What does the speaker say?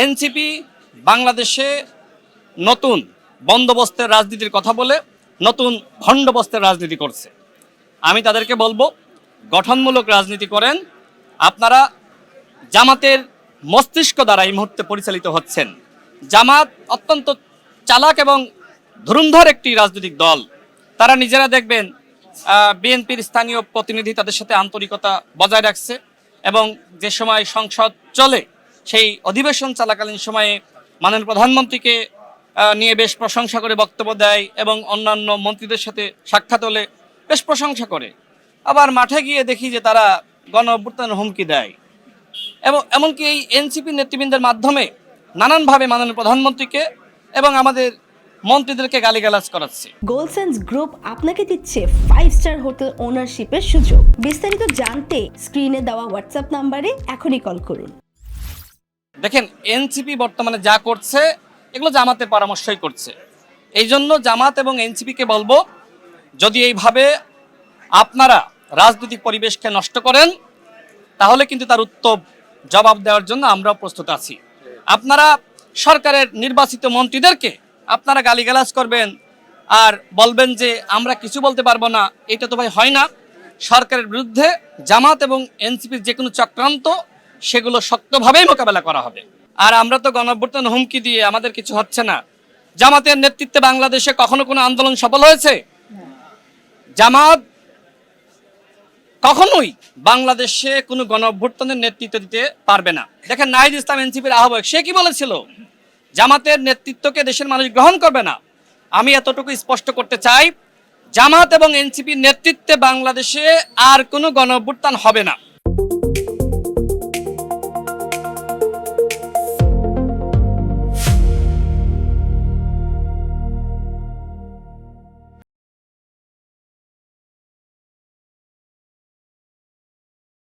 NCP বাংলাদেশে নতুন বন্দোবস্তের রাজনীতির কথা বলে নতুন খণ্ডবস্তের রাজনীতি করছে। আমি তাদেরকে বলবো, গঠনমূলক রাজনীতি করেন। আপনারা জামাতের মস্তিষ্ক দ্বারা এই মুহূর্তে পরিচালিত হচ্ছেন। জামাত অত্যন্ত চালাক এবং ধুরন্ধর একটি রাজনৈতিক দল। তারা নিজেরা দেখবেন বিএনপির স্থানীয় প্রতিনিধি তাদের সাথে আন্তরিকতা বজায় রাখছে এবং যে সময় সংসদ চলে সেই অধিবেশন চলাকালীন সময়ে মাননীয় প্রধানমন্ত্রীকে নিয়ে বেশ প্রশংসা করে বক্তব্য দেয় এবং অন্যান্য মন্ত্রীদের সাথে সাক্ষাৎ হলে বেশ প্রশংসা করে। আবার মাঠে গিয়ে দেখি যে তারা গণ অভ্যুত্থানের হুমকি দেয় এবং এমনকি এই এনসিপি নেতৃবৃন্দের মাধ্যমে নানানভাবে মাননীয় প্রধানমন্ত্রীকে এবং আমাদের মন্ত্রীদেরকে গালিগালাজ করাচ্ছে। গোলসেন্স গ্রুপ আপনাকে দিচ্ছে 5 স্টার হোটেল ওনারশিপের সুযোগ। বিস্তারিত জানতে স্ক্রিনে দেওয়া হোয়াটসঅ্যাপ নাম্বারে এখনই কল করুন। দেখেন, এনসিপি বর্তমানে যা করছে এগুলো জামাতের পরামর্শই করছে। এই জন্য জামাত এবং এনসিপিকে বলবো, যদি এইভাবে আপনারা রাজনৈতিক পরিবেশকে নষ্ট করেন তাহলে কিন্তু তার উত্তম জবাব দেওয়ার জন্য আমরাও প্রস্তুত আছি। আপনারা সরকারের নির্বাচিত মন্ত্রীদেরকে আপনারা গালিগালাজ করবেন আর বলবেন যে আমরা কিছু বলতে পারবো না, এটা তো ভাই হয় না। সরকারের বিরুদ্ধে জামাত এবং এনসিপির যে কোনো চক্রান্ত সেগুলো শক্তভাবেই মোকাবেলা করা হবে। আর আমরা তো গণঅভ্যুত্থান হুমকি দিয়ে আমাদের কিছু হচ্ছে না। জামাতের নেতৃত্বে বাংলাদেশে কখনো কোনো আন্দোলন সফল হয়েছে? জামাত কখনোই বাংলাদেশে কোনো গণঅভ্যুত্থানের নেতৃত্ব দিতে পারবে না। দেখেন, নাহিদ ইসলাম এনসিপির আহ্বায়ক, সে কি বলেছিল? জামাতের নেতৃত্বকে দেশের মানুষ গ্রহণ করবে না। আমি এতটুকু স্পষ্ট করতে চাই, জামাত এবং এনসিপির নেতৃত্বে বাংলাদেশে আর কোনো গণঅভ্যুত্থান হবে না।